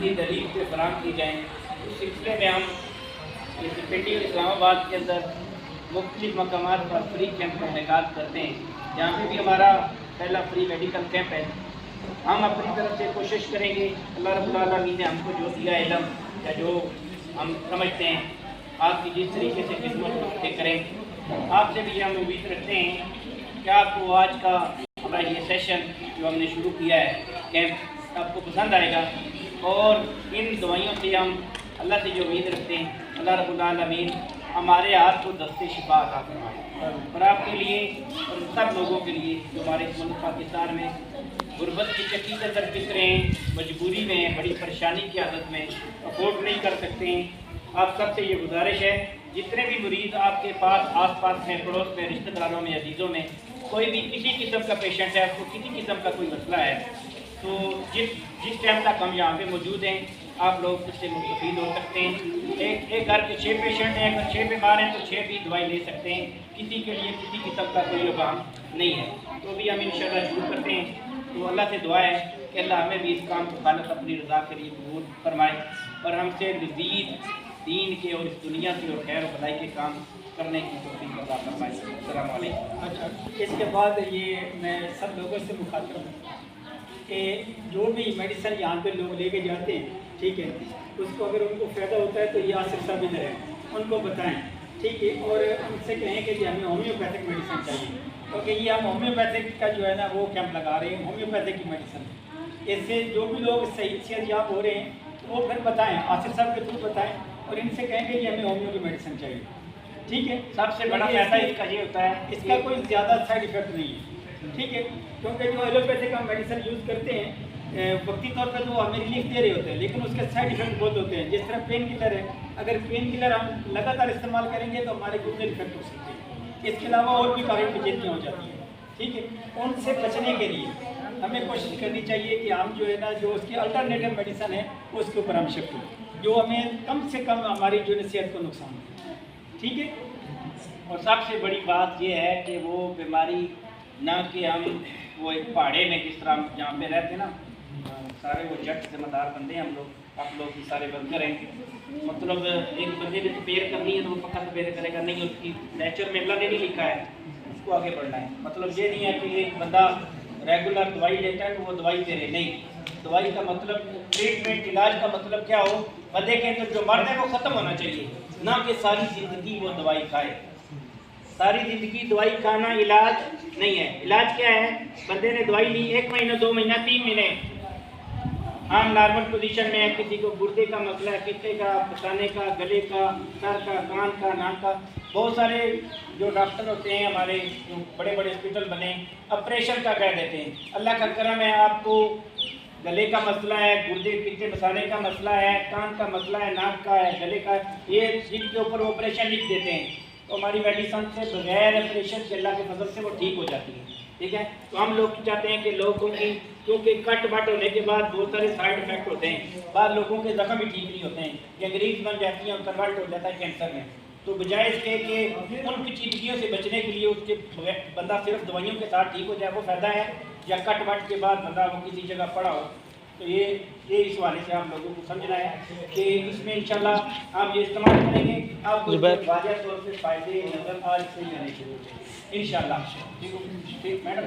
کی دلیل پہ فراہم کی جائیں۔ اس سلسلے میں ہم اس پنڈی اور اسلام آباد کے اندر مختلف مقامات پر فری کیمپ کا انعقاد کرتے ہیں، جہاں پہ بھی ہمارا پہلا فری میڈیکل کیمپ ہے۔ ہم اپنی طرف سے کوشش کریں گے، اللہ رب العالمین نے ہم کو جو دیا علم یا جو ہم سمجھتے ہیں، آپ کی جس طریقے سے خدمت کرتے کریں، آپ سے بھی ہم امید رکھتے ہیں کہ آپ کو آج کا ہمارا یہ سیشن جو ہم نے شروع کیا ہے کیمپ، آپ کو پسند آئے گا، اور ان دوائیوں سے ہم اللہ سے جو امید رکھتے ہیں، اللہ رب العالمین ہمارے ہاتھ کو دست شفا عطا فرمائے، اور آپ کے لیے اور سب لوگوں کے لیے جو ہمارے اس ملک پاکستان میں غربت کی چکی کے اندر پس رہے ہیں، مجبوری میں ہیں، بڑی پریشانی کی حالت میں افورڈ نہیں کر سکتے ہیں، آپ سب سے یہ گزارش ہے، جتنے بھی مریض آپ کے پاس آس پاس میں، پڑوس میں، رشتہ داروں میں، عزیزوں میں کوئی بھی کسی قسم کا پیشنٹ ہے، آپ کو کسی قسم کا کوئی مسئلہ ہے، تو جس ٹائم تک ہم یہاں پہ موجود ہیں آپ لوگ اس سے مستفید ہو سکتے ہیں۔ ایک گھر کے 6 پیشنٹ ہیں، اگر 6 بیمار ہیں تو 6 بھی دوائی لے سکتے ہیں، کسی کے لیے کسی قسم کا کوئی ابہام نہیں ہے۔ تو بھی ہم انشاءاللہ شروع کرتے ہیں، تو اللہ سے دعا ہے کہ اللہ ہمیں بھی اس کام کو خالص اپنی رضا کے لیے قبول فرمائے، اور ہم سے مزید دین کے اور اس دنیا کے اور خیر و بھلائی کے کام کرنے کی توفیق عطا فرمائے۔ السلام علیکم۔ اچھا، اس کے بعد یہ میں سب لوگوں سے مخاطب ہوں کہ جو بھی میڈیسن یہاں پہ لوگ لے کے جاتے ہیں، ٹھیک ہے، اس کو اگر ان کو فائدہ ہوتا ہے تو یہ آصف صاحب ادھر ہے، ان کو بتائیں، ٹھیک ہے، اور ان سے کہیں کہ جی ہمیں ہومیوپیتھک میڈیسن چاہیے، کیونکہ یہ ہم ہومیوپیتھک کا جو ہے نا وہ کیمپ لگا رہے ہیں، ہومیوپیتھک کی میڈیسن، اس سے جو بھی لوگ صحیح صحت یاب ہو رہے ہیں تو وہ پھر بتائیں، آصف صاحب کے تھرو بتائیں، اور ان سے کہیں کہ جی ہمیں ہومیو کی میڈیسن چاہیے، ٹھیک ہے۔ سب سے بڑا فائدہ اس کا یہ ہوتا ہے، اس کا کوئی زیادہ سائڈ ایفیکٹ نہیں ہے، ٹھیک ہے، کیونکہ جو ایلوپیتھک ہم میڈیسن یوز کرتے ہیں وقتی طور پہ تو وہ ہمیں ریلیف دے رہے ہوتے ہیں، لیکن اس کے سائڈ ایفیکٹ بہت ہوتے ہیں، جس طرح پین کلر ہے، اگر پین کلر ہم لگاتار استعمال کریں گے تو ہمارے گردے افیکٹ ہو سکتے ہیں، اس کے علاوہ اور بھی کافی پیچیدگیاں ہو جاتی ہیں، ٹھیک ہے۔ ان سے بچنے کے لیے ہمیں کوشش کرنی چاہیے کہ ہم جو ہے نا جو اس کی الٹرنیٹیو میڈیسن ہے اس کے اوپر ہم شفٹ ہوں، جو ہمیں کم سے کم ہماری جو صحت کو نقصان دے، ٹھیک ہے۔ اور سب سے بڑی بات یہ ہے کہ وہ بیماری نہ کہ ہم وہ ایک پہاڑے میں جس طرح ہم جہاں پہ رہتے ہیں نا، سارے وہ جٹ ذمہ دار بندے ہیں ہم لوگ، آپ لوگ بھی سارے ورکر ہیں، مطلب ایک بندے نے سپیئر کرنی ہے تو وہ پکا سپیئر کرے گا، نہیں، اس کی نیچر میں اللہ نے نہیں لکھا ہے، اس کو آگے بڑھنا ہے، مطلب یہ نہیں ہے کہ ایک بندہ ریگولر دوائی لیتا ہے تو وہ دوائی دے رہے، نہیں، دوائی کا مطلب ٹریٹمنٹ، علاج کا مطلب کیا ہو، بندے کے اندر جو مرض ہے وہ ختم ہونا چاہیے، نہ کہ ساری زندگی وہ دوائی کھائے، ساری زندگی دوائی کھانا علاج نہیں ہے۔ علاج کیا ہے، بندے نے دوائی لی 1 مہینہ، 2 مہینہ، 3 مہینے، ہم نارمل پوزیشن میں ہے، کسی کو گردے کا مسئلہ ہے، کسی کا پسانے کا، گلے کا، سر کا، کان کا، ناک کا، بہت سارے جو ڈاکٹر ہوتے ہیں ہمارے جو بڑے بڑے ہاسپٹل بنے آپریشن کا کہہ دیتے ہیں، اللہ کا کرم ہے، آپ کو گلے کا مسئلہ ہے، گردے پیتے بسانے کا مسئلہ ہے، کان کا مسئلہ ہے، ناک کا ہے، گلے کا ہے، یہ جن کے اوپر آپریشن لکھ دیتے ہیں، تو ہماری میڈیسن سے بغیر آپریشن کے اللہ کے فضل سے وہ ٹھیک ہو جاتی ہے، ٹھیک ہے۔ تو ہم لوگ چاہتے ہیں کہ لوگوں کی، کیونکہ کٹ وٹ ہونے کے بعد بہت سارے سائڈ افیکٹ ہوتے ہیں، بعض لوگوں کے زخم بھی ٹھیک نہیں ہوتے ہیں، گینگریز بن جاتی ہیں، کنورٹ ہو جاتا ہے کینسر میں، تو بجائے اس کے کہ ان پیچیدگیوں سے بچنے کے لیے اس کے بندہ صرف دوائیوں کے ساتھ ٹھیک ہو جائے وہ فائدہ ہے، یا کٹ وٹ کے بعد بندہ وہ کسی جگہ پڑا ہو، تو یہ اس حوالے سے آپ لوگوں کو سمجھنا ہے کہ اس میں انشاءاللہ آپ یہ استعمال کریں گے، آپ کو واضح طور سے فائدے نظر آج سے ہی آنے شروع ہو جائیں گے انشاءاللہ۔ ٹھیک میڈم،